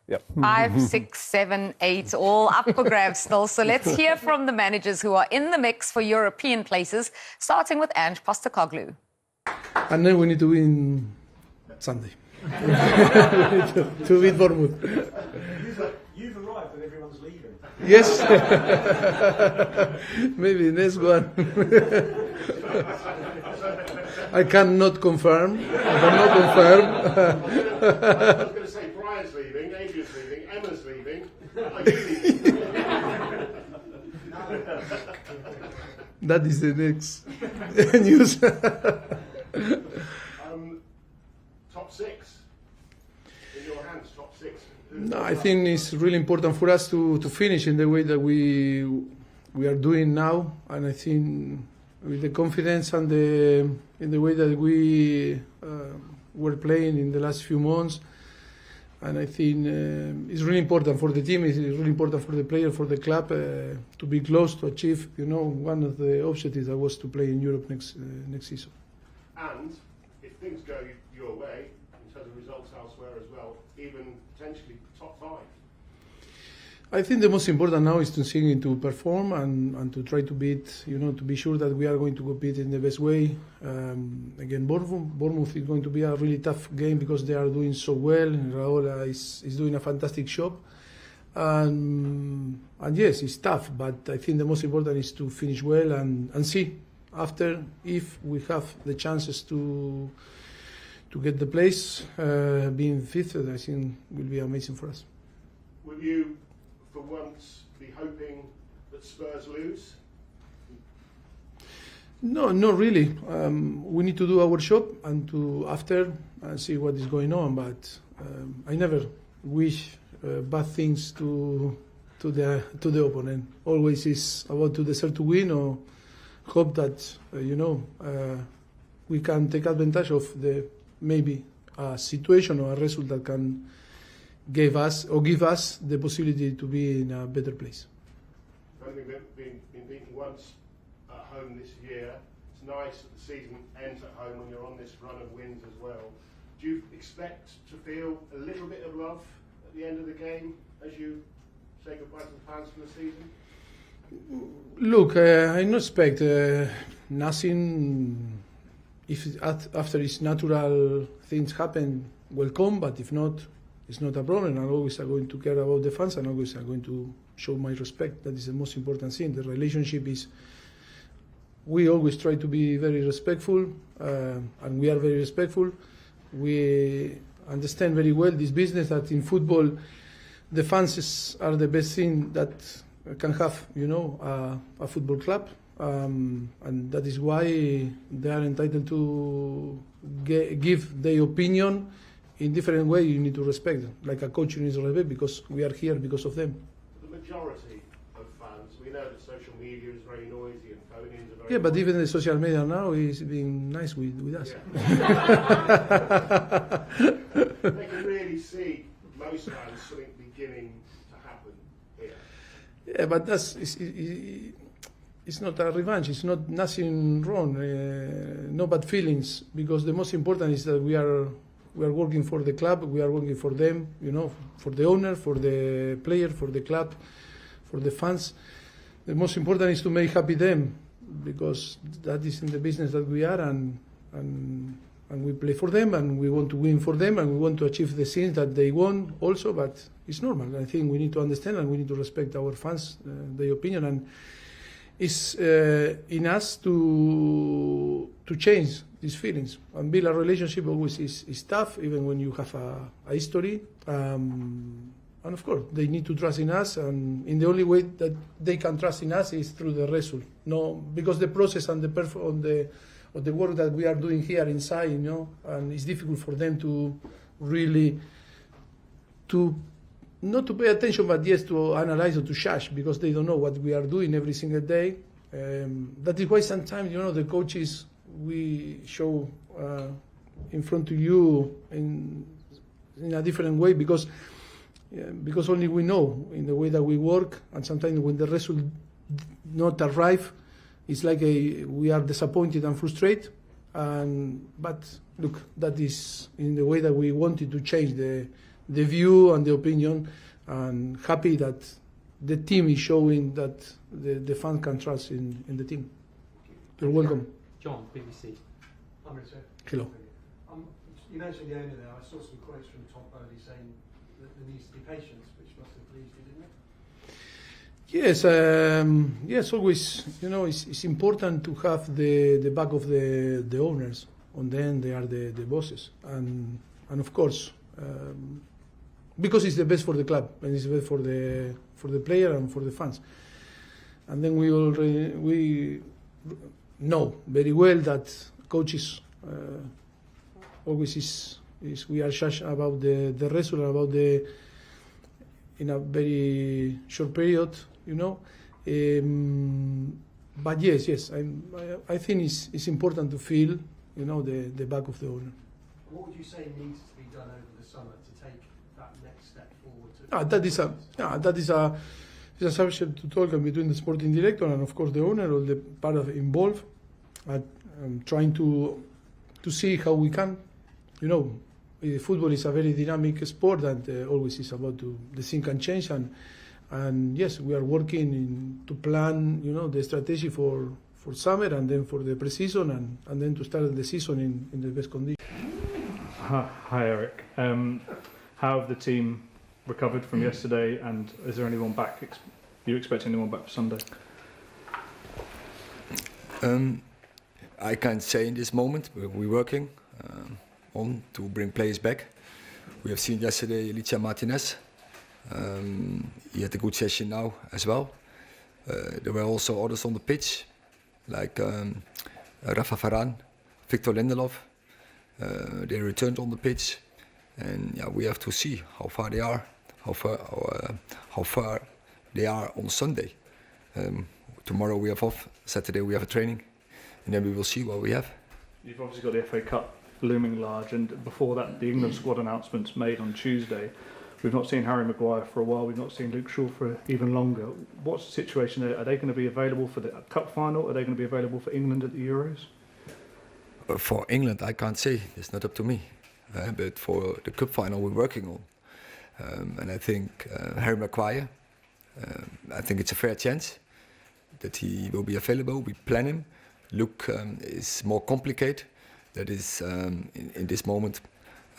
Yep. 5, 6, 7, 8, all up for grabs still. So let's hear from the managers who are in the mix for European places, starting with Ange Postecoglou. And then we need to win Sunday. to beat Bournemouth. You've arrived and everyone's leaving. Yes. Maybe next one. I cannot confirm. I was going to say Brian's leaving, Adrian's leaving, Emma's leaving. Are you leaving? That is the next news. Top 6 in your hands. Top 6. No, I think it's really important for us to finish in the way that we are doing now, and I think with the confidence and in the way that we were playing in the last few months, and I think it's really important for the team. It's really important for the player, for the club, to be close to achieve. One of the objectives that was to play in Europe next season. And if things go your way, in terms of results elsewhere as well, even potentially top 5. I think the most important now is to continue to perform and to try to beat, to be sure that we are going to compete in the best way. Again, Bournemouth is going to be a really tough game because they are doing so well. Raola is doing a fantastic job. And yes, it's tough, but I think the most important is to finish well and see after if we have the chances to get the place. Being fifth, I think will be amazing for us. Will you, for once, be hoping that Spurs lose? No, not really. We need to do our job and to after see what is going on. But I never wish bad things to the opponent. Always is about to deserve to win or hope that we can take advantage of the maybe a situation or a result that can give us the possibility to be in a better place. Only been beaten once at home this year. It's nice that the season ends at home when you're on this run of wins as well. Do you expect to feel a little bit of love at the end of the game as you say goodbye to the fans for the season? Look, I don't expect nothing. If after its natural things happen, welcome. But if not, it's not a problem. I'm always going to care about the fans, and always I'm going to show my respect. That is the most important thing. The relationship is. We always try to be very respectful, and we are very respectful. We understand very well this business that in football, the fans are the best thing that can have, a football club. And that is why they are entitled to give their opinion in different way. You need to respect them. Like a coach, you need to respect because we are here because of them. The majority of fans, we know that social media is very noisy and phone-ins are very Yeah, but noisy. even the social media now is being nice with us. Yeah. They can really see most fans something beginning to happen here. Yeah, but it's not a revenge. It's not nothing wrong. No bad feelings. Because the most important is that we are working for the club. We are working for them. For the owner, for the player, for the club, for the fans. The most important is to make happy them, because that is in the business that we are, and we play for them, and we want to win for them, and we want to achieve the things that they want also. But it's normal. I think we need to understand and we need to respect our fans, their opinion, and it's in us to change these feelings and build a relationship. Always is tough, even when you have a history. And of course, they need to trust in us, and in the only way that they can trust in us is through the result. No, because the process and the work that we are doing here inside, and it's difficult for them to really not to pay attention, but yes, to analyze or to judge, because they don't know what we are doing every single day. That is why sometimes, the coaches we show in front of you in a different way, because only we know in the way that we work, and sometimes when the result not arrive, it's like we are disappointed and frustrated. But look, that is in the way that we wanted to change the view and the opinion, and happy that the team is showing that the fan can trust in the team. You're welcome. John, BBC. I'm Richard. Hello. You mentioned the owner there. I saw some quotes from Tom Bowley saying that there needs to be patience, which must have pleased you, didn't it? Yes, always, it's important to have the back of the owners. On the end, they are the bosses. And of course, because it's the best for the club, and it's best for the player and for the fans. And then we know very well that coaches always is we are judged about the result, about in a very short period, But yes, I think it's important to feel, the back of the owner. What would you say needs to be done over the summer to take that next step forward? That is a subject to talk between the sporting director and of course the owner, or the part of involved. Trying to see how we can, football is a very dynamic sport, and always is about the thing can change, and yes, we are working to plan, the strategy for summer, and then for the pre-season, and then to start the season in the best condition. Hi Eric. How have the team recovered from yesterday, and is there anyone back? Are you expecting anyone back for Sunday? I can't say in this moment. We're working on to bring players back. We have seen yesterday Licia Martinez. He had a good session now as well. There were also others on the pitch, like Rafa Varane, Victor Lindelof. They returned on the pitch, and we have to see how far they are, how far they are on Sunday. Tomorrow we have off. Saturday we have a training. And then we will see what we have. You've obviously got the FA Cup looming large, and before that, the England squad announcements made on Tuesday. We've not seen Harry Maguire for a while. We've not seen Luke Shaw for even longer. What's the situation there? Are they going to be available for the Cup final? Are they going to be available for England at the Euros? For England, I can't say. It's not up to me. But for the Cup final, we're working on. And I think Harry Maguire, I think it's a fair chance that he will be available. We plan him. Luke is more complicated. That is, in this moment,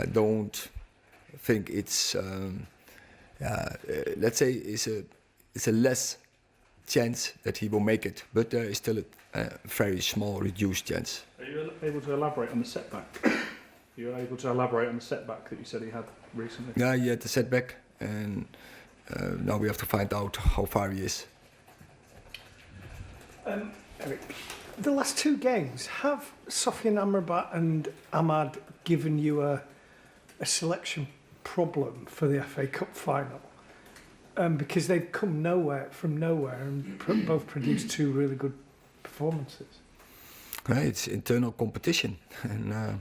I don't think it's, let's say, it's a less chance that he will make it. But there is still a very small, reduced chance. Are you able to elaborate on the setback? You're able to elaborate on the setback that you said he had recently? Yeah, he had the setback, and now we have to find out how far he is. Eric, the last two games, have Sofian Amrabat and Ahmad given you a selection problem for the FA Cup final? Because they've come from nowhere and both produced two really good performances. It's internal competition, and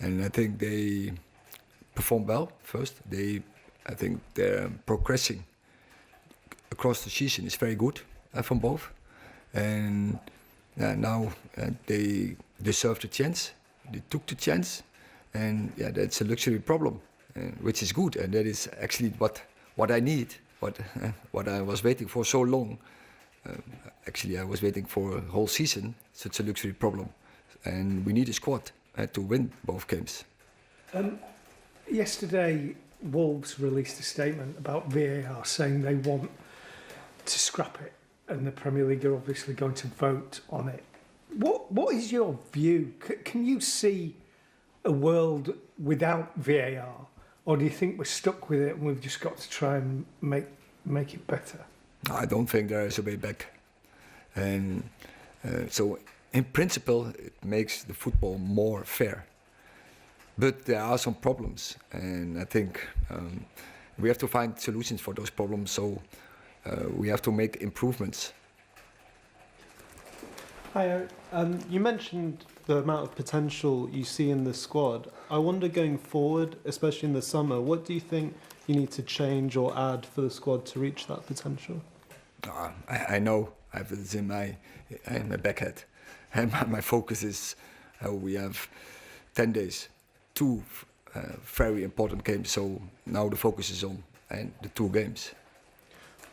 I think they performed well first. I think they're progressing across the season is very good from both, and now they deserve the chance. They took the chance, and that's a luxury problem, which is good, and that is actually what I need, what I was waiting for so long. Actually, I was waiting for a whole season. Such a luxury problem, and we need a squad to win both games. Yesterday, Wolves released a statement about VAR saying they want to scrap it, and the Premier League are obviously going to vote on it. What is your view? Can you see a world without VAR, or do you think we're stuck with it and we've just got to try and make it better? I don't think there is a way back, and so in principle it makes the football more fair. But there are some problems, and I think we have to find solutions for those problems. So we have to make improvements. Hi, you mentioned the amount of potential you see in the squad. I wonder, going forward, especially in the summer, what do you think you need to change or add for the squad to reach that potential? I know I have this in my back head, and my focus is we have 10 days, 2 very important games. So now the focus is on the 2 games.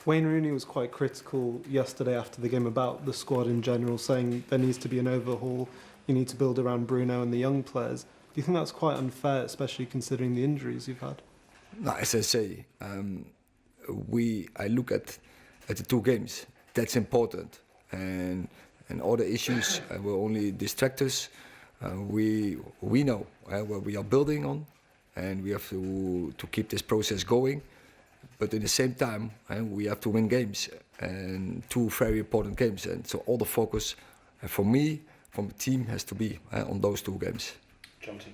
Wayne Rooney was quite critical yesterday after the game about the squad in general, saying there needs to be an overhaul, you need to build around Bruno and the young players. Do you think that's quite unfair, especially considering the injuries you've had? No, as I say, I look at the 2 games. That's important, and other issues will only distract us. We know what we are building on, and we have to keep this process going. But at the same time, we have to win games, and 2 very important games. And so all the focus, for me, from the team, has to be on those 2 games. Jonty.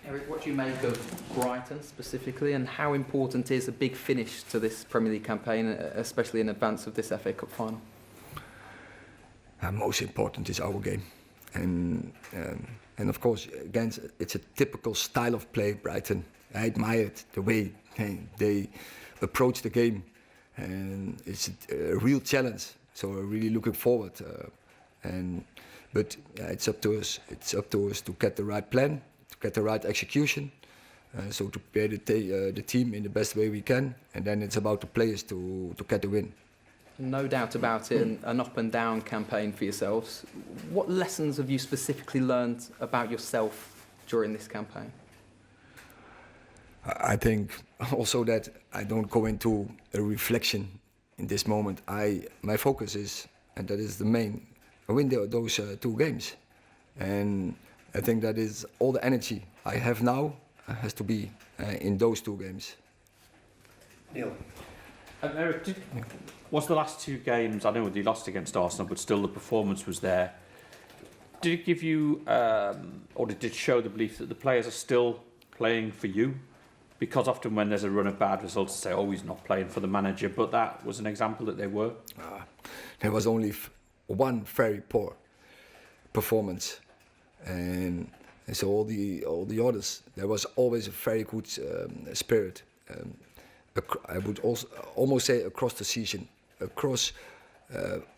Eric, what do you make of Brighton specifically, and how important is a big finish to this Premier League campaign, especially in advance of this FA Cup final? Most important is our game, and of course, again, it's a typical style of play. Brighton, I admire it, the way they approach the game, and it's a real challenge. So I'm really looking forward. But it's up to us. It's up to us to get the right plan, to get the right execution. So to prepare the team in the best way we can, and then it's about the players to get the win. No doubt about it, an up and down campaign for yourselves. What lessons have you specifically learned about yourself during this campaign? I think also that I don't go into a reflection in this moment. My focus is, and that is the main, I win those 2 games. And I think that is all the energy I have now has to be in those 2 games. Neil. Eric, was the last 2 games, I know you lost against Arsenal, but still the performance was there. Did it give you, or did it show the belief that the players are still playing for you? Because often when there's a run of bad results, they say, oh, he's not playing for the manager, but that was an example that they were. There was only 1 very poor performance, and so all the others, there was always a very good spirit. I would also almost say across the season, across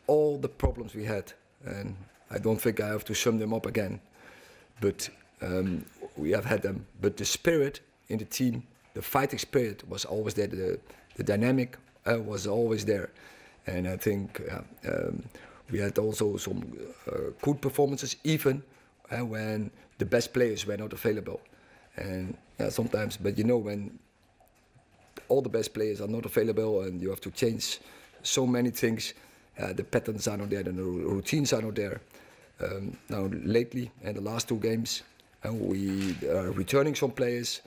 all the problems we had, and I don't think I have to sum them up again, but we have had them. But the spirit in the team, the fighting spirit was always there, the dynamic was always there, and I think we had also some good performances, even when the best players were not available. And sometimes, but when all the best players are not available and you have to change so many things, the patterns are not there, and the routines are not there. Now lately, in the last 2 games, we are returning some players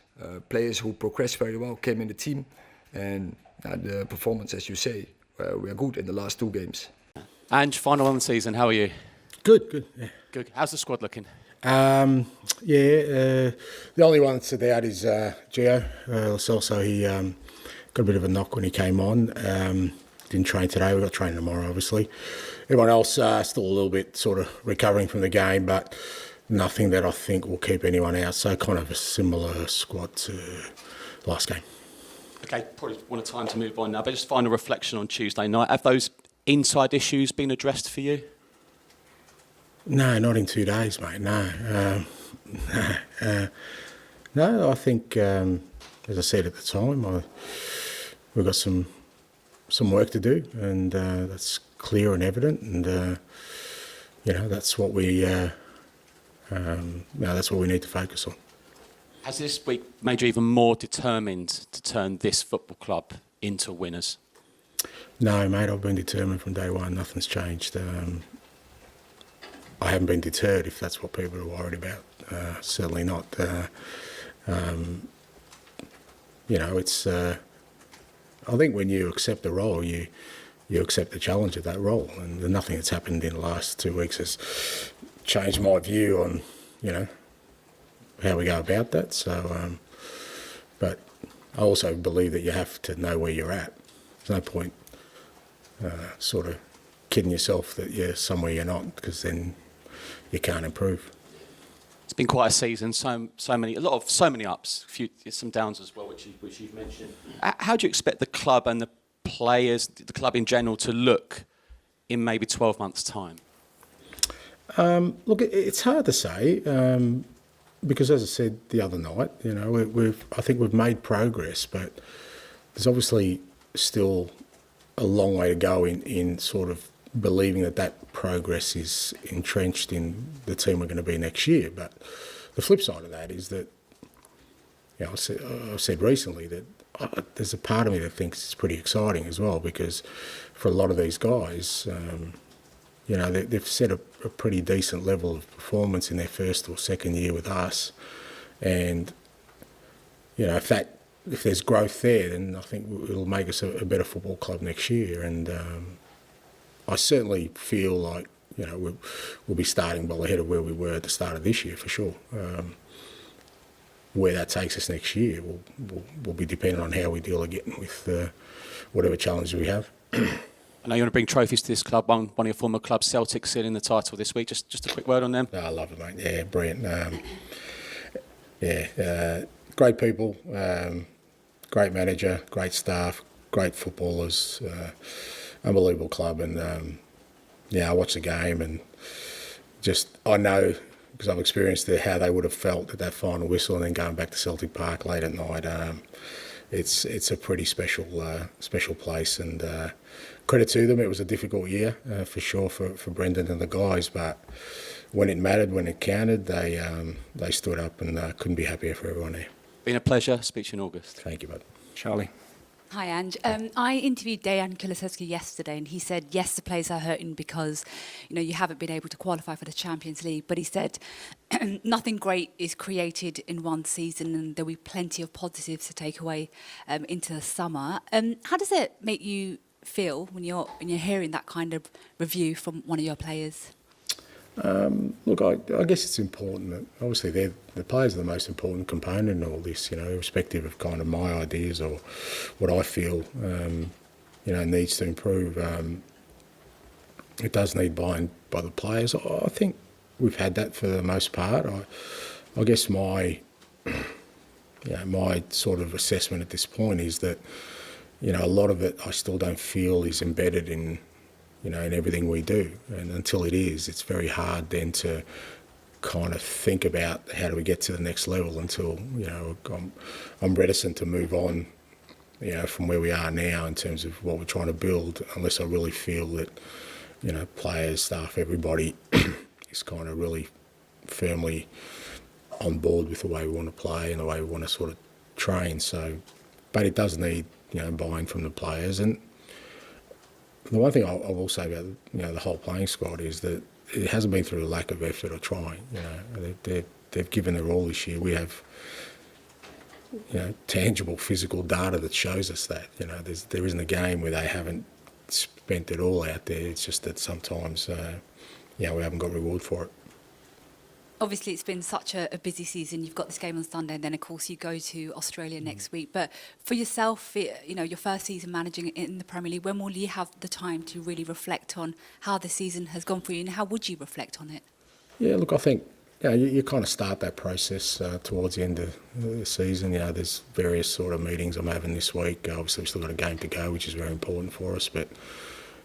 who progressed very well, came in the team, and the performance, as you say, we are good in the last 2 games. Ange, final on the season, how are you? Good, yeah. Good. How's the squad looking? The only one that's out is Gio. Also, he got a bit of a knock when he came on. Didn't train today. We've got training tomorrow, obviously. Everyone else still a little bit sort of recovering from the game, but nothing that I think will keep anyone out. So kind of a similar squad to last game. Okay, probably want a time to move on now, but just final reflection on Tuesday night. Have those inside issues been addressed for you? No, not in 2 days, mate. No. No, I think, as I said at the time, we've got some work to do, and that's clear and evident, and that's what we need to focus on. Has this week made you even more determined to turn this football club into winners? No, mate, I've been determined from day one. Nothing's changed. I haven't been deterred, if that's what people are worried about. Certainly not. It's. I think when you accept a role, you accept the challenge of that role, and nothing that's happened in the last 2 weeks has changed my view on, how we go about that. So, but I also believe that you have to know where you're at. There's no point sort of kidding yourself that you're somewhere you're not, because then you can't improve. It's been quite a season. So many ups, some downs as well, which you've mentioned. How do you expect the club and the players, the club in general, to look in maybe 12 months' time? Look, it's hard to say. because as I said the other night, you know, I think we've made progress, but there's obviously still a long way to go in sort of believing that progress is entrenched in the team we're going to be next year. But the flip side of that is that, you know, I've said recently that there's a part of me that thinks it's pretty exciting as well, because for a lot of these guys, you know, they've set a pretty decent level of performance in their first or second year with us, and you know, if there's growth there, then I think it'll make us a better football club next year. And I certainly feel like, you know, we'll be starting well ahead of where we were at the start of this year for sure. Where that takes us next year will be dependent on how we deal again with whatever challenges we have. I know you want to bring trophies to this club. One of your former clubs, Celtic, sealing the title this week. Just a quick word on them. I love it, mate. Yeah, brilliant. Great people, great manager, great staff, great footballers, unbelievable club. And I watched the game and I know, because I've experienced how they would have felt at that final whistle, and then going back to Celtic Park late at night. It's a pretty special place, and credit to them. It was a difficult year for sure for Brendan and the guys, but when it mattered, when it counted, they stood up, and couldn't be happier for everyone there. Been a pleasure. Speak to you in August. Thank you, bud. Charlie. Hi, Ange. I interviewed Dejan Kulusevski yesterday, and he said, yes, the players are hurting because, you know, you haven't been able to qualify for the Champions League. But he said, nothing great is created in one season, and there'll be plenty of positives to take away into the summer. How does it make you feel when you're hearing that kind of review from one of your players? Look, I guess it's important that obviously the players are the most important component in all this, you know, irrespective of kind of my ideas or what I feel, you know, needs to improve. It does need buy-in by the players. I think we've had that for the most part. I guess my sort of assessment at this point is that, you know, a lot of it I still don't feel is embedded in, you know, in everything we do. And until it is, it's very hard then to kind of think about how do we get to the next level until, you know, I'm reticent to move on, you know, from where we are now in terms of what we're trying to build, unless I really feel that, you know, players, staff, everybody is kind of really firmly on board with the way we want to play and the way we want to sort of train. So, but it does need, you know, buy-in from the players. And the one thing I will say about, you know, the whole playing squad is that it hasn't been through a lack of effort or trying. You know, they've given their all this year. We have, you know, tangible physical data that shows us that. You know, there isn't a game where they haven't spent it all out there. It's just that sometimes, you know, we haven't got reward for it. Obviously, it's been such a busy season. You've got this game on Sunday, and then, of course, you go to Australia next week. But for yourself, you know, your first season managing in the Premier League, when will you have the time to really reflect on how the season has gone for you, and how would you reflect on it? Yeah, look, I think, you know, you kind of start that process towards the end of the season. You know, there's various sort of meetings I'm having this week. Obviously, we've still got a game to go, which is very important for us. But,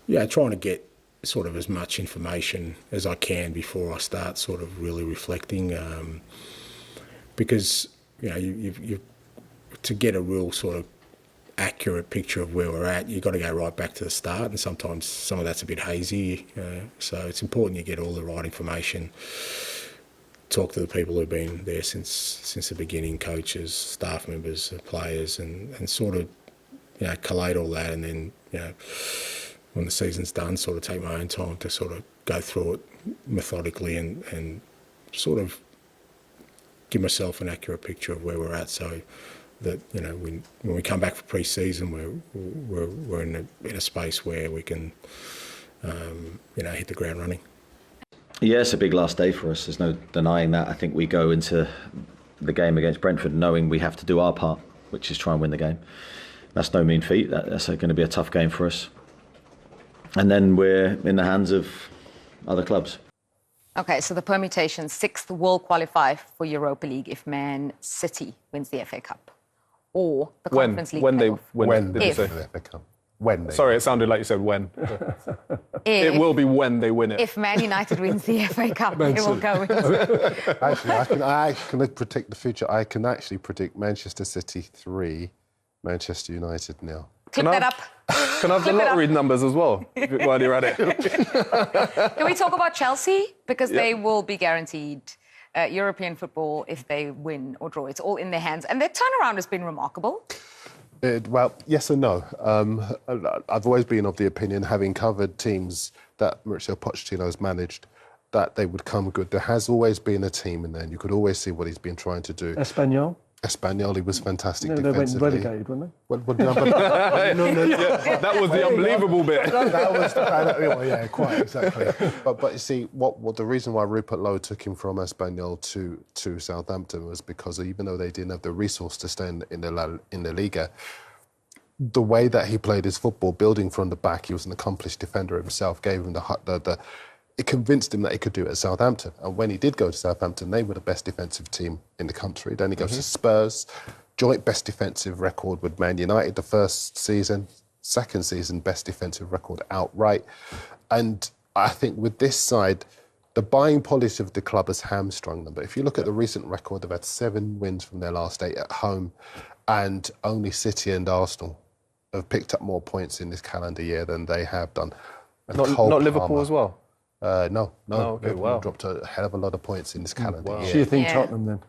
yeah, trying to get sort of as much information as I can before I start sort of really reflecting, because, you know, you to get a real sort of accurate picture of where we're at, you've got to go right back to the start, and sometimes some of that's a bit hazy. So it's important you get all the right information, talk to the people who've been there since the beginning, coaches, staff members, players, and sort of, you know, collate all that, and then, you know, when the season's done, sort of take my own time to sort of go through it methodically and sort of give myself an accurate picture of where we're at, so that, you know, when we come back for pre-season, we're in a space where we can, you know, hit the ground running. Yeah, it's a big last day for us. There's no denying that. I think we go into the game against Brentford knowing we have to do our part, which is try and win the game. That's no mean feat. That's going to be a tough game for us. And then we're in the hands of other clubs. Okay, so the permutation, 6th will qualify for Europa League if Man City wins the FA Cup. Or the Conference League. When they win the if FA Cup. when they Sorry, it sounded like you said when. It will be when they win it. If Man United wins the FA Cup, it will go into... Actually, I can predict the future. I can actually predict Manchester City 3, Manchester United 0. Clip that up. Can I have the lottery numbers as well, while you're at it? Can we talk about Chelsea? Because they will be guaranteed European football if they win or draw. It's all in their hands. And their turnaround has been remarkable. Well, yes and no. I've always been of the opinion, having covered teams that Mauricio Pochettino has managed, that they would come good. There has always been a team in there, and you could always see what he's been trying to do. Espanyol? Espanyol, he was fantastic They defensively. went relegated, weren't they? Yeah, that was the unbelievable bit. That was yeah, quite exactly. But you see, what the reason why Rupert Lowe took him from Espanyol to Southampton was because even though they didn't have the resource to stay in the Liga, the way that he played his football, building from the back, he was an accomplished defender himself, gave him it convinced him that he could do it at Southampton. And when he did go to Southampton, they were the best defensive team in the country. Then he goes to Spurs, joint best defensive record with Man United the first season, second season best defensive record outright. And I think with this side, the buying policy of the club has hamstrung them. But if you look at the recent record, they've had 7 wins from their last 8 at home, and only City and Arsenal have picked up more points in this calendar year than they have done. And Not Liverpool as well? No. Oh, okay, Liverpool dropped a hell of a lot of points in this calendar year. So you think Tottenham then?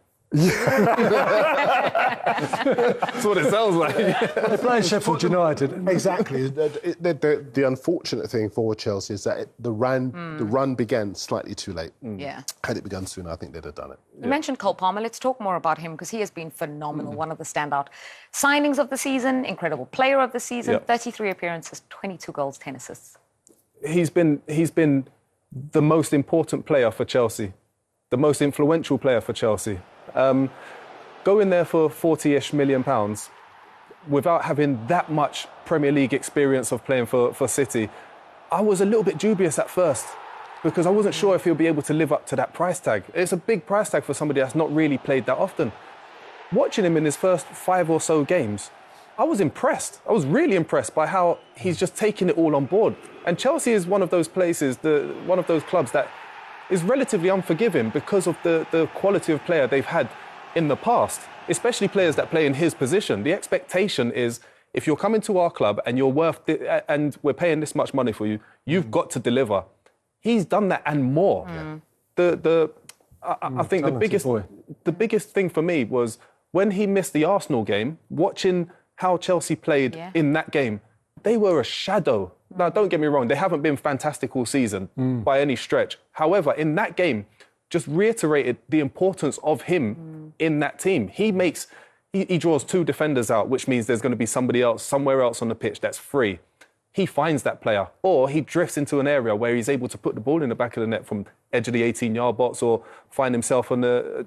That's what it sounds like. They're playing Sheffield United. Exactly. The unfortunate thing for Chelsea is that the run began slightly too late. Yeah. Had it begun sooner, I think they'd have done it. You mentioned Cole Palmer. Let's talk more about him because he has been phenomenal. One of the standout signings of the season, incredible player of the season, 33 appearances, 22 goals, 10 assists. He's been the most important player for Chelsea, the most influential player for Chelsea. Going there for £40-ish million without having that much Premier League experience of playing for City, I was a little bit dubious at first because I wasn't sure if he'll be able to live up to that price tag. It's a big price tag for somebody that's not really played that often. Watching him in his first 5 or so games, I was impressed. I was really impressed by how he's just taking it all on board. And Chelsea is one of those places, one of those clubs that is relatively unforgiving because of the quality of player they've had in the past, especially players that play in his position. The expectation is if you're coming to our club and you're and we're paying this much money for you, you've got to deliver. He's done that and more. I think the biggest thing for me was when he missed the Arsenal game, watching how Chelsea played in that game, they were a shadow. Now, don't get me wrong, they haven't been fantastic all season by any stretch. However, in that game, just reiterated the importance of him in that team. He draws 2 defenders out, which means there's going to be somebody else, somewhere else on the pitch that's free. He finds that player, or he drifts into an area where he's able to put the ball in the back of the net from edge of the 18-yard box, or find himself in the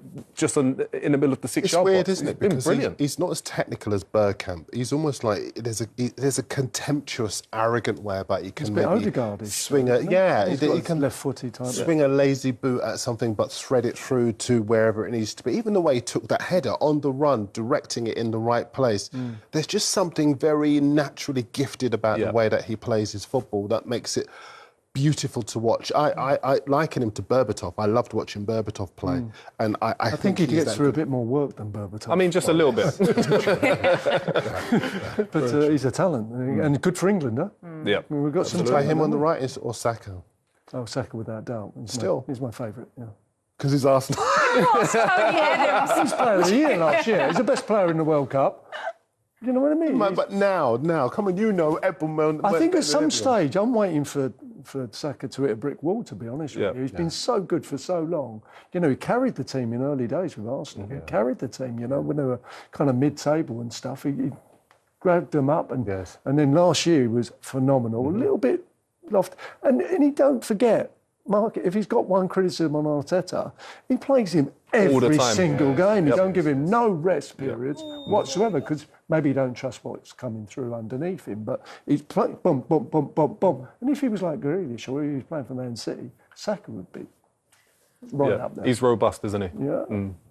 middle of the 6-yard box. It's weird, isn't it? It's been Because brilliant. he's not as technical as Bergkamp. He's almost like there's a contemptuous, arrogant way about he can maybe swing a he can left-footed type. Swing a lazy boot at something, but thread it through to wherever it needs to be. Even the way he took that header on the run, directing it in the right place. There's just something very naturally gifted about the way that he plays his football that makes it beautiful to watch. I liken him to Berbatov. I loved watching Berbatov play, and I think he gets through a bit more work than Berbatov. I mean, just a little bit. But he's a talent, and good for England, huh? Yeah. I mean, we've got some play him on the right or Saka. Oh, Saka without doubt. He's my favourite. Yeah. Because he's Arsenal. He's player of the year last year. He's the best player in the World Cup. You know what I mean? But now, come on, I think at some stage I'm waiting for Saka to hit a brick wall, to be honest with you. He's been so good for so long. You know, he carried the team in early days with Arsenal. He carried the team, you know, when they were kind of mid-table and stuff. He grabbed them up, and then last year he was phenomenal. A little bit loft. And he don't forget, Mark, if he's got one criticism on Arteta, he plays him every single game. You don't give him no rest periods whatsoever, because maybe you don't trust what's coming through underneath him, but he's playing boom, boom, boom, boom, boom. And if he was like Grealish or he was playing for Man City, Saka would be right up there. He's robust, isn't he? Yeah.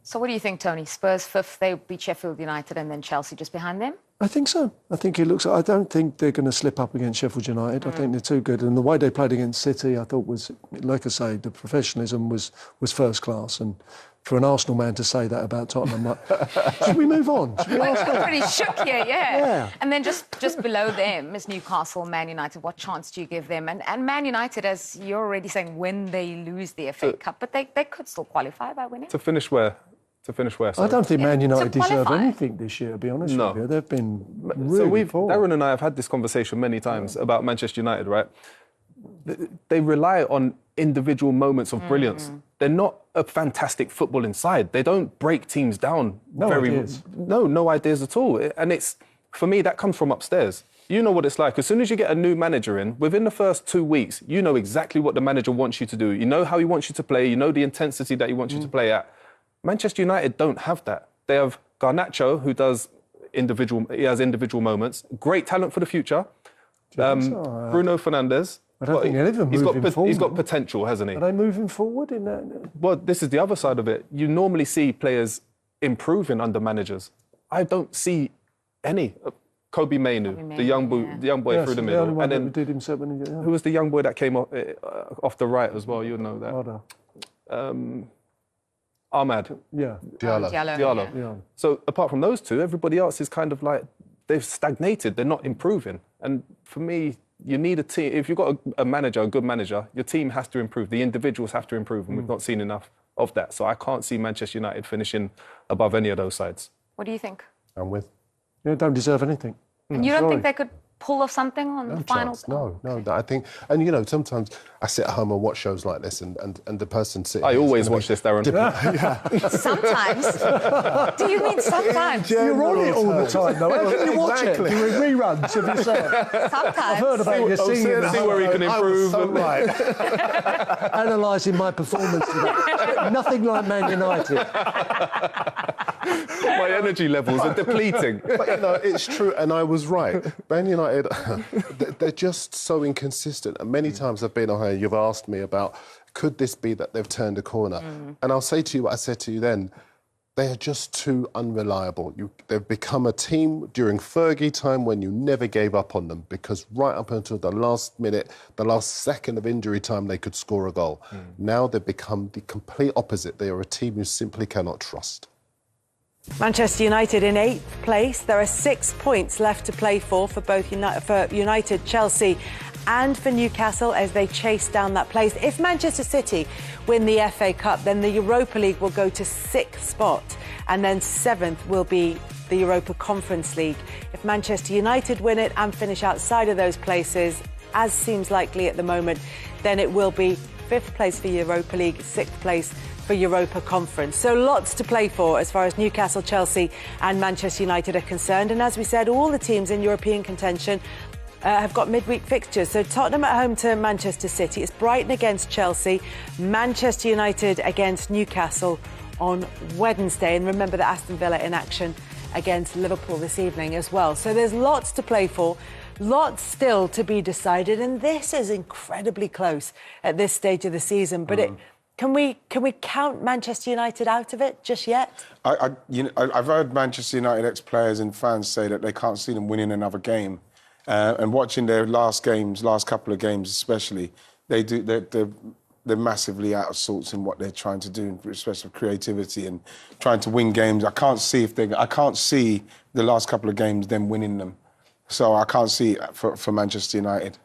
So what do you think, Tony? Spurs 5th, they beat Sheffield United, and then Chelsea just behind them? I think so. I think it looks. I don't think they're going to slip up against Sheffield United. I think they're too good, and the way they played against City, I thought was, like I say, the professionalism was first class. And for an Arsenal man to say that about Tottenham, like, should we move on? Should we ask We're them? pretty shook here, yeah. Yeah. And then just below them is Newcastle, Man United. What chance do you give them? And Man United, as you're already saying, when they lose the FA Cup, but they could still qualify by winning. To finish where? I don't think Man United To deserve qualify. anything this year, to be honest No. with you. They've been really poor. Darren and I have had this conversation many times about Manchester United, right? They rely on individual moments of brilliance. They're not a fantastic footballing side. They don't break teams down. No ideas. No ideas at all. And it's, for me, that comes from upstairs. You know what it's like. As soon as you get a new manager in, within the first 2 weeks, you know exactly what the manager wants you to do. You know how he wants you to play. You know the intensity that he wants you to play at. Manchester United don't have that. They have Garnacho, who does individual moments. Great talent for the future. Bruno Fernandes. I don't think any of them moving forward. He's got potential, hasn't he? Are they moving forward in that? Well, this is the other side of it. You normally see players improving under managers. I don't see any. Kobe Mainu, the young boy through the middle. The only one and then that did himself when he who was the young boy that came off the right as well? You'll know that. Ahmad. Yeah. Diallo. Yeah. So apart from those two, everybody else is kind of like, they've stagnated. They're not improving. And for me, you need a team. If you've got a manager, a good manager, your team has to improve. The individuals have to improve, and we've not seen enough of that. So I can't see Manchester United finishing above any of those sides. What do you think? I'm with. They don't deserve anything. And you don't think they could pull off something on the final? Chance. No. I think, and you know, sometimes I sit at home and watch shows like this, and the person sitting. I always watch this, Darren. Sometimes. Do you mean sometimes? You're on it all the time, though. How can you watch it? Doing reruns of yourself. Sometimes. I've heard about your singing. See where he can improve. So right. Analysing my performance today. Nothing like Man United. My energy levels are depleting. But you know, it's true, and I was right. Man United, they're just so inconsistent. And many times I've been on here, you've asked me about, could this be that they've turned a corner? And I'll say to you what I said to you then. They are just too unreliable. They've become a team during Fergie time when you never gave up on them, because right up until the last minute, the last second of injury time, they could score a goal. Now they've become the complete opposite. They are a team you simply cannot trust. Manchester United in 8th place. There are 6 points left to play for both United, Chelsea and for Newcastle as they chase down that place. If Manchester City win the FA Cup, then the Europa League will go to 6th spot, and then 7th will be the Europa Conference League. If Manchester United win it and finish outside of those places, as seems likely at the moment, then it will be 5th place for Europa League, 6th place for Europa Conference. So lots to play for as far as Newcastle, Chelsea and Manchester United are concerned. And as we said, all the teams in European contention have got midweek fixtures. So Tottenham at home to Manchester City. It's Brighton against Chelsea. Manchester United against Newcastle on Wednesday. And remember that Aston Villa in action against Liverpool this evening as well. So there's lots to play for. Lots still to be decided. And this is incredibly close at this stage of the season. But Can we count Manchester United out of it just yet? I've heard Manchester United ex-players and fans say that they can't see them winning another game. And watching their last couple of games especially, they're massively out of sorts in what they're trying to do, especially creativity and trying to win games. I can't see the last couple of games them winning them. So I can't see it for Manchester United.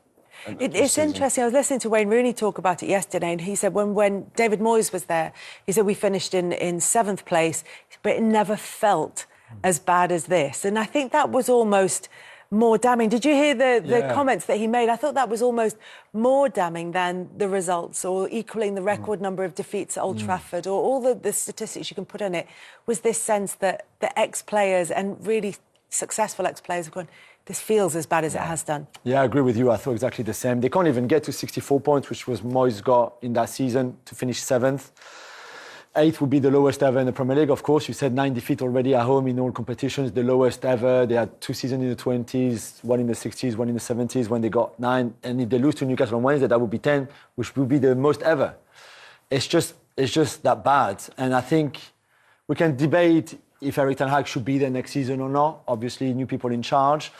It's interesting. I was listening to Wayne Rooney talk about it yesterday, and he said when David Moyes was there, he said we finished in 7th place, but it never felt as bad as this. And I think that was almost more damning. Did you hear the comments that he made? I thought that was almost more damning than the results, or equaling the record number of defeats at Old Trafford, or all the statistics you can put on it, was this sense that the ex-players and really successful ex-players have gone, this feels as bad as it has done. Yeah, I agree with you. I thought exactly the same. They can't even get to 64 points, which was Moyes got in that season, to finish 7th. 8th would be the lowest ever in the Premier League, of course. You said 9 defeats already at home in all competitions, the lowest ever. They had 2 seasons in the 20s, one in the 60s, one in the 70s when they got 9. And if they lose to Newcastle on Wednesday, that would be 10, which would be the most ever. It's just that bad. And I think we can debate if Erik ten Hag should be there next season or not. Obviously, new people in charge.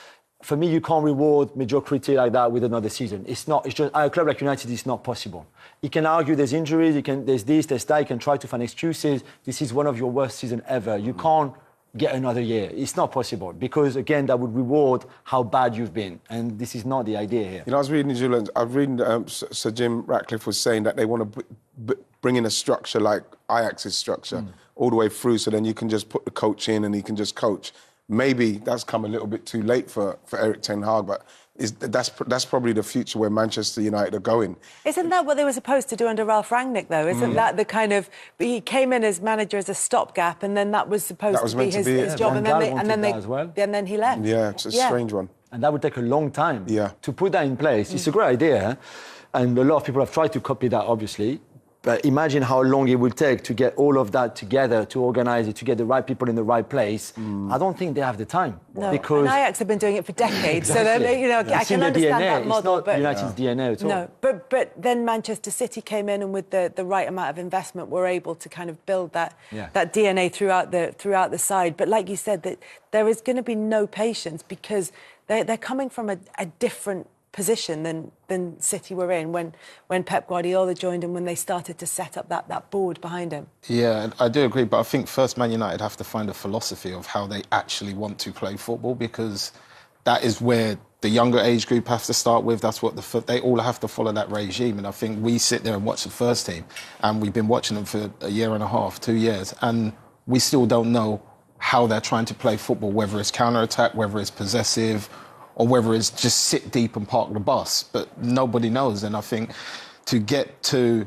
For me, you can't reward mediocrity like that with another season. It's just at a club like United, it's not possible. You can argue there's injuries, there's this, there's that. You can try to find excuses. This is one of your worst seasons ever. You can't get another year. It's not possible because, again, that would reward how bad you've been. And this is not the idea here. You know, I was reading Julian, I've reading Sir Jim Ratcliffe was saying that they want to bring in a structure like Ajax's structure all the way through, so then you can just put the coach in and he can just coach. Maybe that's come a little bit too late for Erik ten Hag, but that's probably the future where Manchester United are going. Isn't that what they were supposed to do under Ralph Rangnick, though? Isn't that the kind of... He came in as manager as a stopgap, and then that was supposed to be his job, and then he left. Yeah, it's a strange one. And that would take a long time to put that in place. It's a great idea, and a lot of people have tried to copy that, obviously. But imagine how long it will take to get all of that together, to organise it, to get the right people in the right place. I don't think they have the time. No, because and Ajax have been doing it for decades, so I can understand that model. It's not United's DNA at all. No, but then Manchester City came in and with the right amount of investment were able to kind of build that DNA throughout the side. But like you said, that there is going to be no patience because they're coming from a different position than City were in when Pep Guardiola joined and when they started to set up that board behind him. Yeah, I do agree, but I think first Man United have to find a philosophy of how they actually want to play football, because that is where the younger age group have to start with. That's what they all have to follow that regime. And I think we sit there and watch the first team, and we've been watching them for a year and a half, 2 years, and we still don't know how they're trying to play football, whether it's counter-attack, whether it's possessive, or whether it's just sit deep and park the bus. But nobody knows. And I think to get to,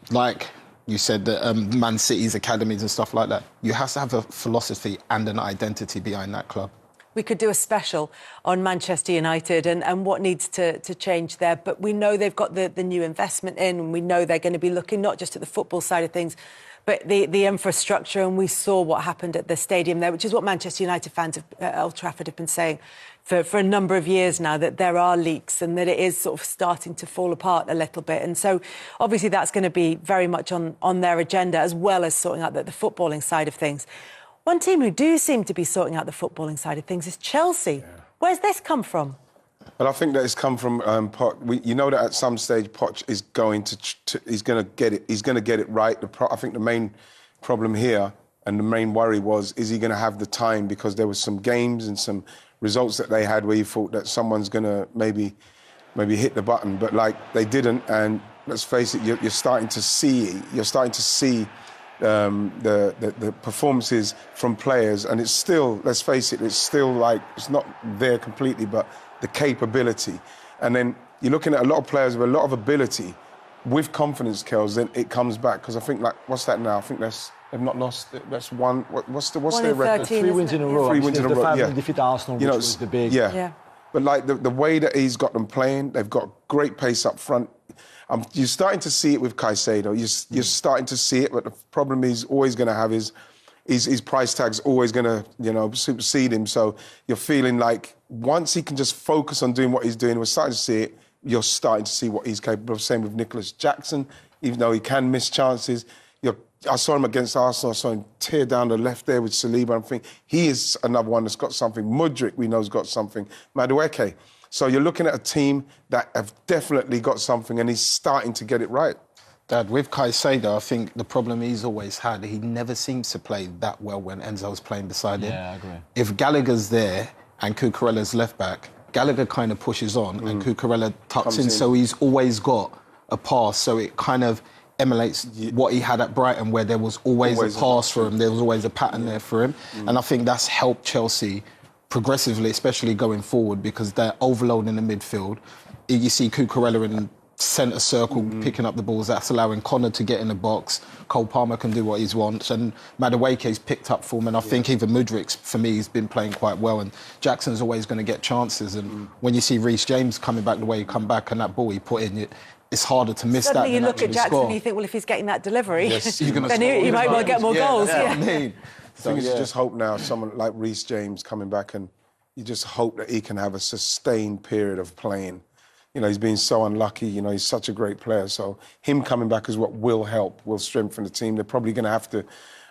like you said, the Man City's academies and stuff like that, you have to have a philosophy and an identity behind that club. We could do a special on Manchester United and what needs to change there. But we know they've got the new investment in, and we know they're going to be looking not just at the football side of things, but the infrastructure. And we saw what happened at the stadium there, which is what Manchester United fans at Old Trafford have been saying for a number of years now, that there are leaks and that it is sort of starting to fall apart a little bit. And so obviously that's going to be very much on their agenda, as well as sorting out the footballing side of things. One team who do seem to be sorting out the footballing side of things is Chelsea. Where's this come from? Well, I think that it's come from Poch. You know that at some stage Poch is going he's going to get it. He's going to get it right. I think the main problem here and the main worry was, is he going to have the time? Because there was some games and some results that they had where you thought that someone's going to maybe hit the button, but like they didn't. And let's face it, you're starting to see the performances from players, and it's still, let's face it, it's still like it's not there completely, but the capability. And then you're looking at a lot of players with a lot of ability, with confidence, Kels, then it comes back. Because I think, like, what's that now? I think they've not lost. That's one. What's their record? 3 wins in a row. 3 wins in a row. Yeah. Defeat Arsenal, which was the big. Yeah. But like the way that he's got them playing, they've got great pace up front. You're starting to see it with Caicedo. You're starting to see it, but the problem he's always going to have is his price tag's always going to, supersede him. So you're feeling like once he can just focus on doing what he's doing, we're starting to see it. You're starting to see what he's capable of. Same with Nicholas Jackson, even though he can miss chances. I saw him against Arsenal. I saw him tear down the left there with Saliba. I'm thinking he is another one that's got something. Mudryk, we know, has got something. Madueke. So you're looking at a team that have definitely got something, and he's starting to get it right. Dad, with Caicedo, I think the problem he's always had, he never seems to play that well when Enzo's playing beside him. Yeah, I agree. If Gallagher's there and Cucurella's left back, Gallagher kind of pushes on and Cucurella tucks in, so he's always got a pass, so it kind of emulates what he had at Brighton, where there was always a pass for him, there was always a pattern there for him. And I think that's helped Chelsea progressively, especially going forward, because they're overloading the midfield. You see Cucurella in centre circle picking up the balls. That's allowing Connor to get in the box. Cole Palmer can do what he wants, and Madueke's picked up form. And I think even Mudryk, for me, he's been playing quite well. And Jackson's always going to get chances. And when you see Reece James coming back the way he come back and that ball he put in, it's harder to miss Suddenly that. You look at Jackson and you think, well, if he's getting that delivery, yes, then he might well get more goals. I mean, the thing is, you just hope now someone like Reece James coming back, and you just hope that he can have a sustained period of playing. He's been so unlucky. He's such a great player. So him coming back is what will help, will strengthen the team. They're probably going to have to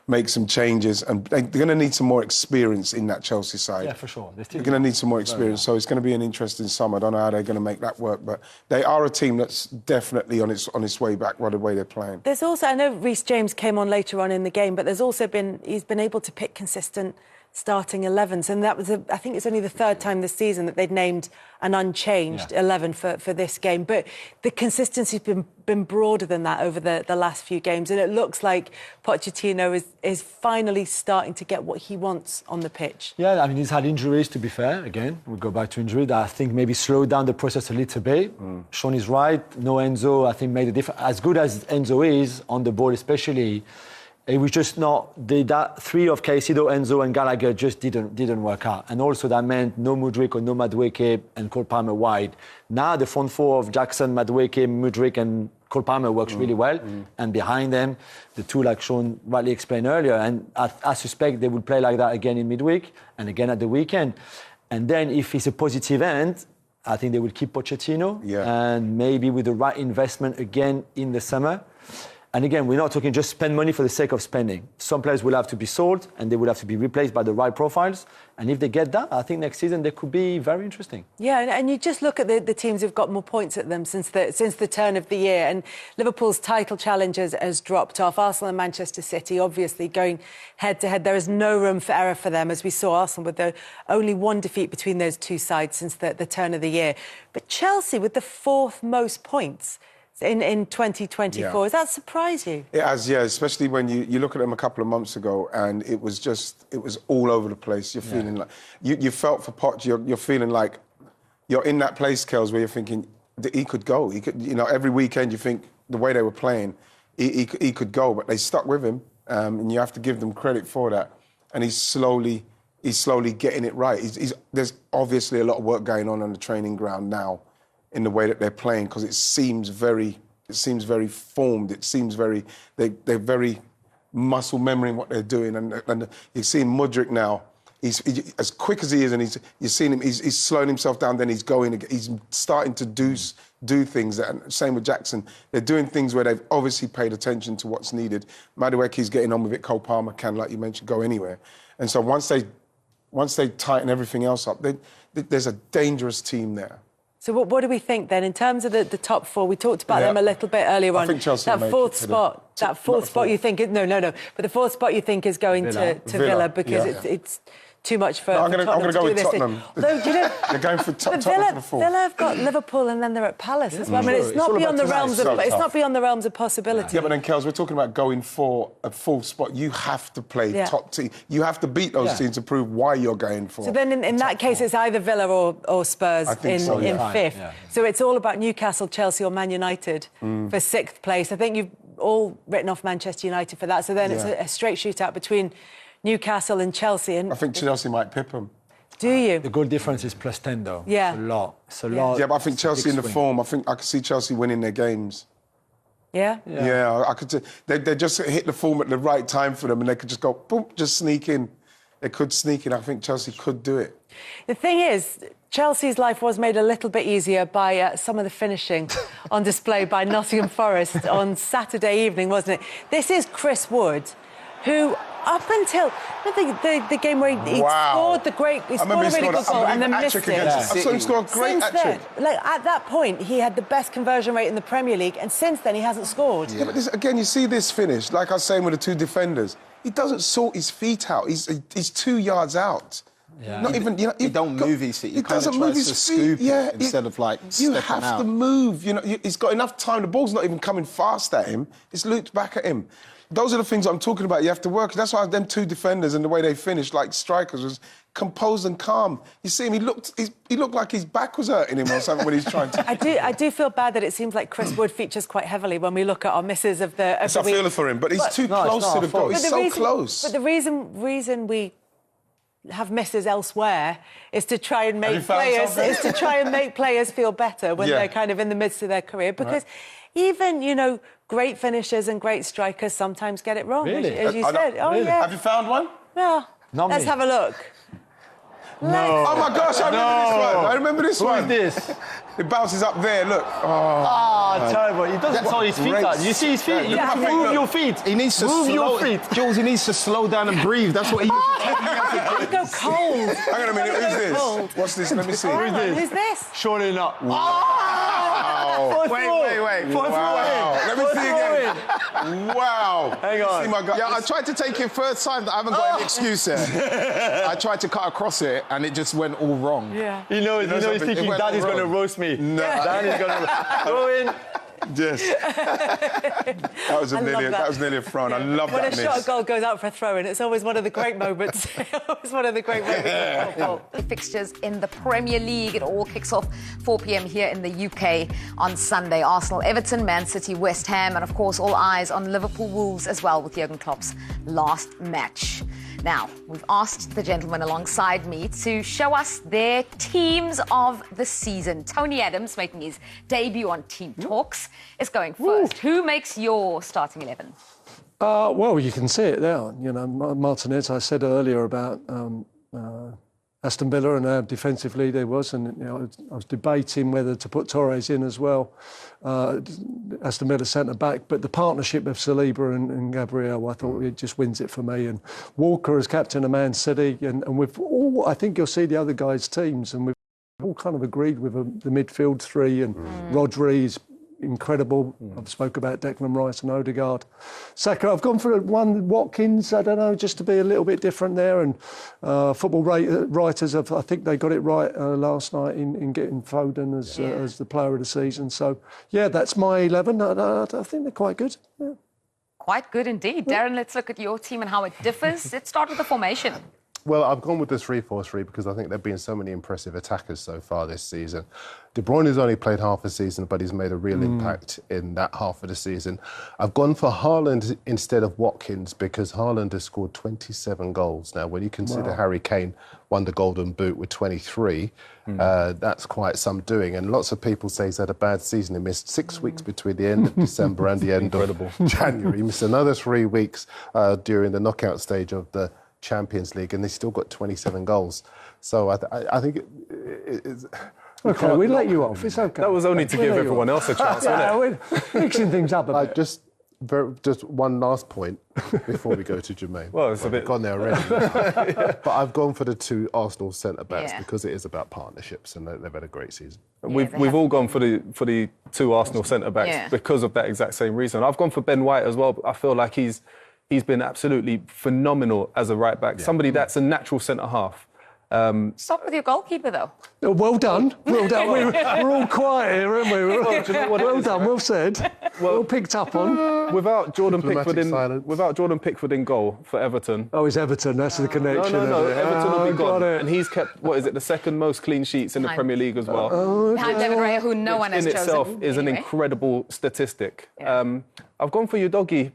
make some changes, and they're going to need some more experience in that Chelsea side. Yeah, for sure. They're going to need some more experience, so it's going to be an interesting summer. I don't know how they're going to make that work, but they are a team that's definitely on its way back by the way they're playing. There's also, I know Reece James came on later on in the game, but there's also he's been able to pick consistent starting 11s, and that was I think it's only the third time this season that they'd named an unchanged 11 for this game. But the consistency's been broader than that over the last few games, and it looks like Pochettino is finally starting to get what he wants on the pitch. Yeah, I mean, he's had injuries, to be fair. Again, we go back to injury that I think maybe slowed down the process a little bit. Sean is right. No Enzo, I think, made a difference. As good as Enzo is on the ball, especially, it was just not that three of Caicedo, Enzo, and Gallagher just didn't work out, and also that meant no Mudryk or no Madueke and Cole Palmer wide. Now the front four of Jackson, Madueke, Mudryk, and Cole Palmer works really well, and behind them the two, like Sean rightly explained earlier, and I suspect they will play like that again in midweek and again at the weekend. And then if it's a positive end, I think they will keep Pochettino, and maybe with the right investment again in the summer. And again, we're not talking just spend money for the sake of spending. Some players will have to be sold and they will have to be replaced by the right profiles. And if they get that, I think next season they could be very interesting. Yeah, and you just look at the teams who've got more points at them since the turn of the year. And Liverpool's title challenge has dropped off. Arsenal and Manchester City, obviously, going head-to-head. There is no room for error for them, as we saw Arsenal with only one defeat between those two sides since the turn of the year. But Chelsea with the fourth most points in 2024. Yeah. Does that surprise you? It has, yeah, especially when you look at them a couple of months ago and it was all over the place. You're feeling like, you felt for Poch, you're feeling like you're in that place, Kels, where you're thinking that he could go. He could, every weekend you think the way they were playing, he could go, but they stuck with him, and you have to give them credit for that. And he's slowly getting it right. There's obviously a lot of work going on the training ground now, in the way that they're playing, because it seems very formed. It seems they're very muscle memory in what they're doing. And you're seeing Mudryk now. He's as quick as he is, and you're seeing him. He's slowing himself down. Then he's going. He's starting to do things. And same with Jackson. They're doing things where they've obviously paid attention to what's needed. Madueke's getting on with it. Cole Palmer can, like you mentioned, go anywhere. And so once they tighten everything else up, there's a dangerous team there. So what do we think then in terms of the top four? We talked about them a little bit earlier on. I think Chelsea that fourth spot you think no, but the fourth spot you think is going to Villa because it's too much for I'm Tottenham going to go with Tottenham. They're going for Tottenham for the fourth. Villa have got Liverpool and then they're at Palace as well. I mean, it's not beyond the realms of possibility. Yeah, but then, Kels, we're talking about going for a fourth spot. You have to play top team. You have to beat those teams to prove why you're going for. So then, in that case, it's either Villa or Spurs in fifth. Yeah. So it's all about Newcastle, Chelsea, or Man United for sixth place. I think you've all written off Manchester United for that. So then it's a straight shootout between Newcastle and Chelsea. And I think Chelsea might pip them. Do you? The goal difference is +10 though. Yeah. It's a lot. Yeah, but I think Chelsea in the form, I could see Chelsea winning their games. Yeah? Yeah, I could. They just hit the form at the right time for them and they could just go, boom, just sneak in. They could sneak in. I think Chelsea could do it. The thing is, Chelsea's life was made a little bit easier by some of the finishing on display by Nottingham Forest on Saturday evening, wasn't it? This is Chris Wood, who up until the game where he scored a really good goal and then missed it. I saw him score a great hat-trick. At that point, he had the best conversion rate in the Premier League, and since then he hasn't scored. Yeah, but again, you see this finish, like I was saying with the two defenders, he doesn't sort his feet out. He's 2 yards out. Yeah. Not even, he don't move his feet. He kind of move tries to scoop it instead of you have to move. He's got enough time. The ball's not even coming fast at him. It's looped back at him. Those are the things I'm talking about. You have to work. That's why them two defenders and the way they finished, like strikers, was composed and calm. You see him. He looked like his back was hurting him or something when he's trying to. I do feel bad that it seems like Chris Wood features quite heavily when we look at our misses of the. I feel for him, but he's too close to the goal. He's so close. But the reason we have misses elsewhere is to try and make players feel better when they're kind of in the midst of their career, because even great finishers and great strikers sometimes get it wrong, really? as you said. Really? Yeah. Have you found one? Well, let's have a look. No. Oh my gosh, I remember this one. Who is this? It bounces up there, look. Terrible. He doesn't throw his feet out. You see his feet? You have to move your feet. He needs to move your feet. Jules, he needs to slow down and breathe. That's what he needs to tell me. I go cold. Hang on a minute, who's this? Cold. What's this? Let me see. Who's this? Surely not. Wait. Wow. Let me see again. Wow. Hang on. See my gut. Yeah, I tried to take it first time. I haven't got any excuse here. I tried to cut across it and it just went all wrong. Yeah. You know he's thinking Daddy's going to roast me. No. Daddy's going to throw in. Yes. That was nearly a throw. I love when that a miss. shot goal goes out for a throw-in, it's always one of the great moments. Always one of the great moments of football. The fixtures in the Premier League. It all kicks off 4 p.m. here in the UK on Sunday. Arsenal, Everton, Man City, West Ham, and of course all eyes on Liverpool Wolves as well with Jurgen Klopp's last match. Now, we've asked the gentlemen alongside me to show us their teams of the season. Tony Adams, making his debut on Team Talks, is going first. Who makes your starting 11? Well, you can see it there. You know, Martinez, I said earlier about Aston Villa and how defensively they was, and you know, I was debating whether to put Torres in as well. Aston Villa centre back, but the partnership of Saliba and Gabriel, I thought it just wins it for me. And Walker as captain of Man City, and we've all, I think you'll see the other guys' teams, and we've all kind of agreed with the midfield three, and Rodri's incredible. I've spoke about Declan Rice and Odegaard. Saka, I've gone for one Watkins, I don't know, just to be a little bit different there. And football writers, I think they got it right last night in getting Foden as the player of the season. So, yeah, that's my 11. I think they're quite good. Yeah. Quite good indeed. Darren, let's look at your team and how it differs. Let's start with the formation. Well, I've gone with the 3-4-3 because I think there have been so many impressive attackers so far this season. De Bruyne has only played half a season, but he's made a real impact in that half of the season. I've gone for Haaland instead of Watkins because Haaland has scored 27 goals. Now, when you consider Harry Kane won the Golden Boot with 23, that's quite some doing. And lots of people say he's had a bad season. He missed 6 weeks between the end of December and the end of January. He missed another 3 weeks during the knockout stage of the Champions League, and they still got 27 goals. So I think it's... Okay, we let you off. It's okay. That was only to give everyone else a chance, wasn't it? We're mixing things up a bit. Just one last point before we go to Jermaine. Well, it's a bit gone there already. But I've gone for the 2 Arsenal centre-backs because it is about partnerships, and they've had a great season. We've all gone for the 2 Arsenal centre-backs because of that exact same reason. I've gone for Ben White as well. I feel like he's been absolutely phenomenal as a right-back. Somebody that's a natural centre-half. Stop with your goalkeeper, though. Well done. Well done. We're all quiet here, aren't we? Well done. Well said. Well picked up on. Without Jordan Pickford in goal for Everton. Oh, it's Everton. That's the connection. No. Everton will be gone. And he's kept, the second most clean sheets in the Premier League as well. Behind David Raya, who no one has chosen. In itself is an incredible statistic. Yeah. I've gone for Udogie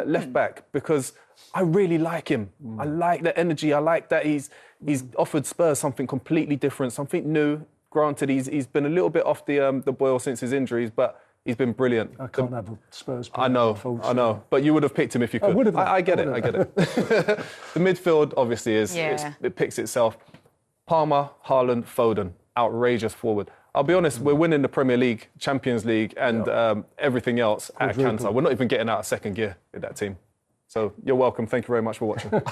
left back because I really like him. I like the energy. I like that he's offered Spurs something completely different, something new. Granted, he's been a little bit off the boil since his injuries, but he's been brilliant. I can't have a Spurs player. I know. But you would have picked him if you could. I get it. The midfield obviously it picks itself. Palmer, Haaland, Foden, outrageous forward. I'll be honest, we're winning the Premier League, Champions League, and everything else at Cantor. We're not even getting out of second gear with that team. So you're welcome. Thank you very much for watching. He's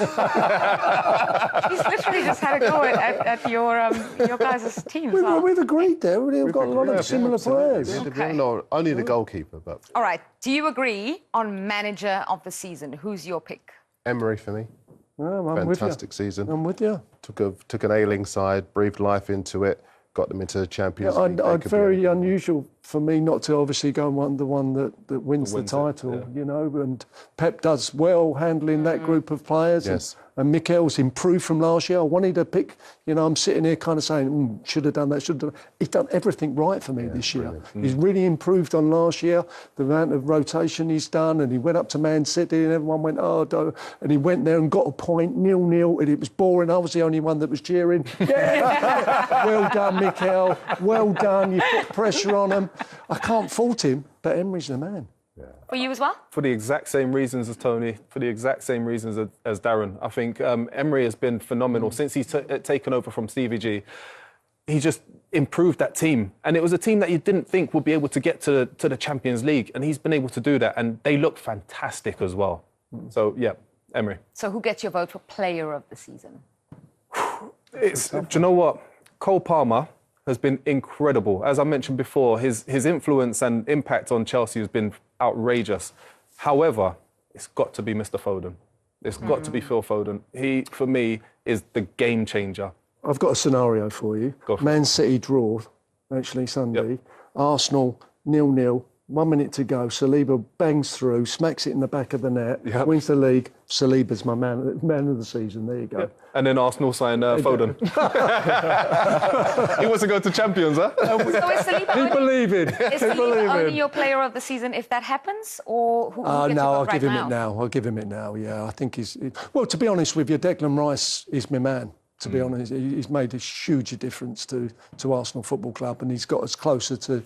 literally just had a go at your guys' teams. We've agreed there. We've got a lot of similar players. Okay. No, only the goalkeeper, but... All right. Do you agree on manager of the season? Who's your pick? Emery for me. Well, fantastic season. I'm with you. Took an ailing side, breathed life into it, got them into the Champions League. Very unusual for me not to obviously go on the one that wins the title, you know. And Pep does well handling that group of players. Yes. And Mikel's improved from last year. I wanted to pick, I'm sitting here kind of saying, should have done that, should have done that. He's done everything right for me this year. He's really improved on last year, the amount of rotation he's done, and he went up to Man City and everyone went, and he went there and got a point, 0-0, and it was boring. I was the only one that was cheering. Yeah! Well done, Mikel. Well done. You put pressure on him. I can't fault him, but Emery's the man. For you as well? For the exact same reasons as Tony, for the exact same reasons as Darren. I think Emery has been phenomenal since he's taken over from Stevie G. he just improved that team. And it was a team that you didn't think would be able to get to the Champions League. And he's been able to do that. And they look fantastic as well. So, yeah, Emery. So who gets your vote for player of the season? Do you know what? Cole Palmer has been incredible. As I mentioned before, his influence and impact on Chelsea has been outrageous. However, it's got to be Mr. Foden. It's got to be Phil Foden. He, for me, is the game changer. I've got a scenario for you. Man City draw, actually, Sunday. Yep. Arsenal, 0-0. 1 minute to go. Saliba bangs through, smacks it in the back of the net, wins the league. Saliba's my man of the season. There you go. Yep. And then Arsenal sign Foden. He wants to go to Champions, huh? So is Saliba Keep believing. Is Saliba only your player of the season if that happens? Or who gets no, I'll right give him now? it now. I'll give him it now, yeah. I think he's... Well, to be honest with you, Declan Rice is my man. To be honest, he's made a huge difference to Arsenal Football Club, and he's got us closer to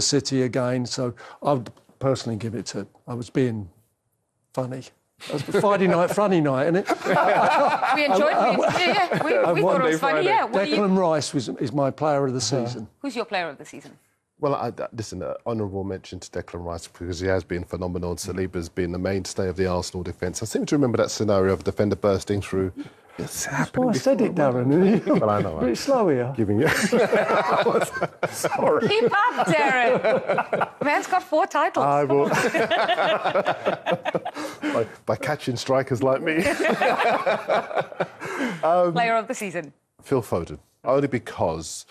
City again. So I'd personally give it to... I was being funny. It was Friday night, funny night, isn't it? We enjoyed it. We thought it was funny, yeah. Declan Rice is my player of the season. Who's your player of the season? Well, listen, honourable mention to Declan Rice because he has been phenomenal and Saliba's been the mainstay of the Arsenal defence. I seem to remember that scenario of a defender bursting through. It's happened. I said it, Darren. Well, I know. A bit slow here. Giving you. Sorry. Keep up, Darren. Man's got 4 titles. I will. by catching strikers like me. Player of the season. Phil Foden. Only because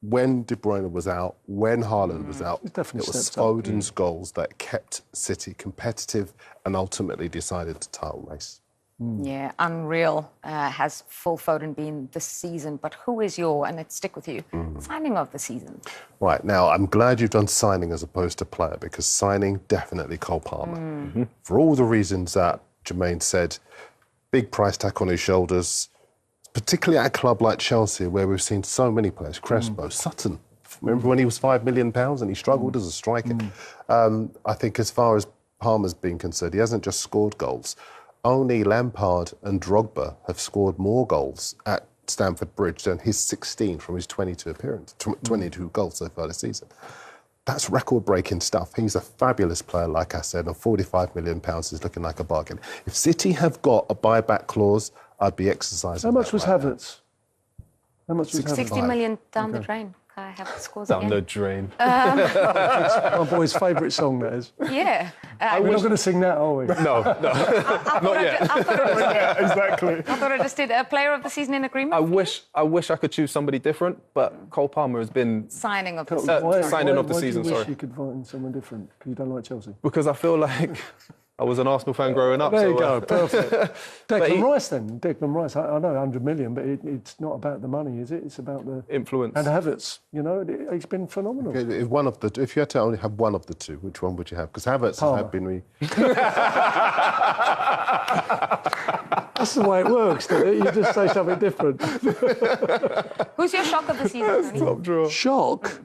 when De Bruyne was out, when Haaland was out, it was Foden's goals that kept City competitive and ultimately decided the title race. Yeah, unreal has Phil Foden been this season. But who is your, and let's stick with you, signing of the season? Right, now I'm glad you've done signing as opposed to player because signing, definitely Cole Palmer. For all the reasons that Jermaine said, big price tag on his shoulders, particularly at a club like Chelsea where we've seen so many players, Crespo, Sutton. Remember when he was £5 million and he struggled as a striker? I think as far as Palmer's been concerned, he hasn't just scored goals. Only Lampard and Drogba have scored more goals at Stamford Bridge than his 16 from his 22 appearances, 22 goals so far this season. That's record-breaking stuff. He's a fabulous player, like I said, and £45 million is looking like a bargain. If City have got a buyback clause, I'd be exercising. How much was Havertz? How much was Havertz? 60 million down the drain. Kai Havertz scores again. Down the drain. My boy's favourite song, that is. Yeah. We're not going to sing that, are we? No. Not yet. I thought I just did. Exactly. I thought I just did. A player of the season in agreement? I wish I could choose somebody different, but Cole Palmer has been... Signing of the season. Signing of the season, Why do you sorry. wish you could vote in someone different? Because you don't like Chelsea? Because I feel like I was an Arsenal fan growing up. There so, you go, perfect. Declan He- Rice then. Declan Rice, I know 100 million, but it's not about the money, is it? It's about the... Influence. And Havertz, you know, he's been phenomenal. Okay, if you had to only have one of the two, which one would you have? Because Havertz have been... That's the way it works, doesn't it? You just say something different. Who's your shock of the season? Top draw. Shock?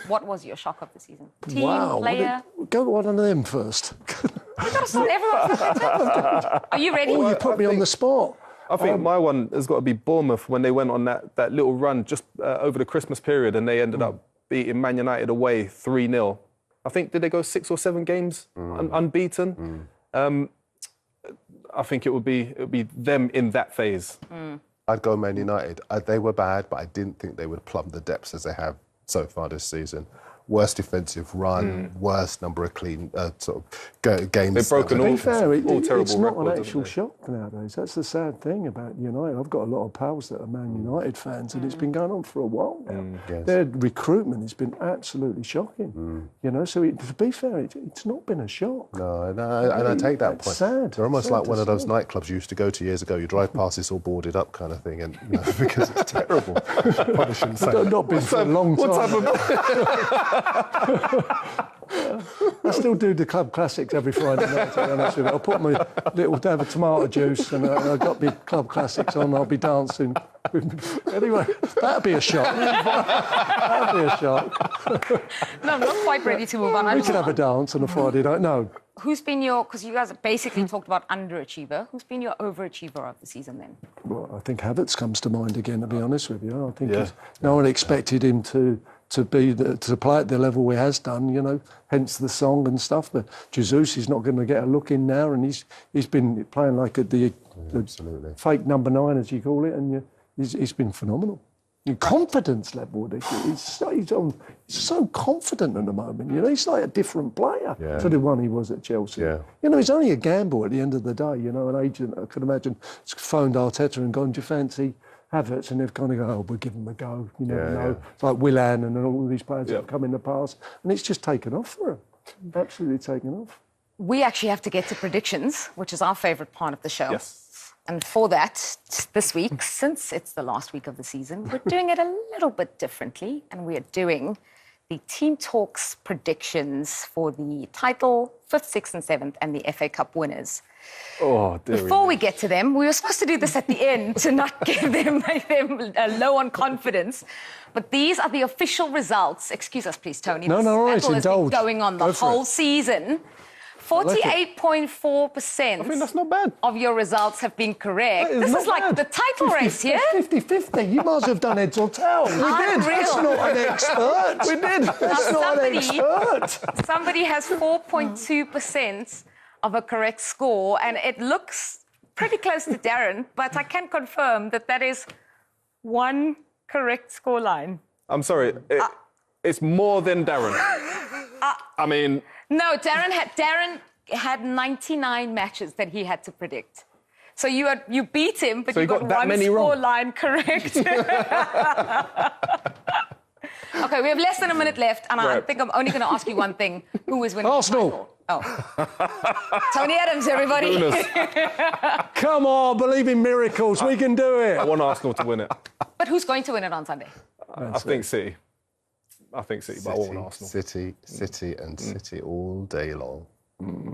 What was your shock of the season? Team, Wow. player? Go one of them first. You've got to start everyone. Are you ready? Oh, you put me on the spot. I think my one has got to be Bournemouth when they went on that little run just over the Christmas period and they ended up beating Man United away 3-0. I think, did they go 6 or 7 games unbeaten? I think it would be them in that phase. I'd go Man United. They were bad, but I didn't think they would plumb the depths as they have so far this season. Worst defensive run, worst number of clean games. They've broken To all be fair, terrible it's not an records, actual haven't they? shock nowadays. That's the sad thing about United. I've got a lot of pals that are Man United fans, and it's been going on for a while now. Yes. Their recruitment has been absolutely shocking. You know, so to be fair, it's not been a shock. No, and I take that That's point. sad. They're almost Sad like to one of those see. nightclubs you used to go to years ago. You drive past, it's all boarded up kind of thing, and because it's terrible. Probably shouldn't say that. Not been for a long time. I still do the club classics every Friday night, to be honest with you. I'll put my little dab of tomato juice and I've got my club classics on, I'll be dancing. Anyway, that'd be a shock. That'd be a shock. No, I'm not quite ready to move on. We could have a dance on a Friday night. No. Who's been your, because you guys have basically talked about underachiever, who's been your overachiever of the season then? Well, I think Havertz comes to mind again, to be honest with you. I think no one expected him to play at the level he has done, you know, hence the song and stuff. But Jesus is not going to get a look in now, and he's been playing like the fake number 9, as you call it, and he's been phenomenal. Your confidence level, he's so confident at the moment. You know, he's like a different player to the one he was at Chelsea. Yeah. You know, it's only a gamble at the end of the day. You know, an agent, I could imagine, phoned Arteta and gone, "Do you fancy Havertz?" And they've kind of go, "Oh, we'll give him a go." You never know. It's like Willan and all these players that have come in the past, and it's just taken off for him. Absolutely taken off. We actually have to get to predictions, which is our favourite part of the show. Yes. And for that, this week, since it's the last week of the season, we're doing it a little bit differently, and we are doing the Team Talks predictions for the title, 5th, 6th and 7th, and the FA Cup winners. Oh, dear. Before we get to them, we were supposed to do this at the end to not make them low on confidence. But these are the official results. Excuse us, please, Tony. No, this all right, battle has been indulge. going on the whole season. 48.4% I think that's not bad. of your results have been correct. That is This not is like bad. the title race here. 50-50. You might as well have done heads or tails. We did. That's not an expert. We did. That's not an expert. Somebody has 4.2% of a correct score, and it looks pretty close to Darren, but I can confirm that that is one correct scoreline. I'm sorry. It's more than Darren. I mean... No, Darren had 99 matches that he had to predict. So you beat him, but So you he got got that one many wrong. scoreline correct. Okay, we have less than a minute left, and I think I'm only going to ask you one thing. Who is winning? Arsenal. Tony Adams, everybody. Come on, believe in miracles. We can do it. I want Arsenal to win it. But who's going to win it on Sunday? I think City. I think City, but I want Arsenal. City, and City all day long.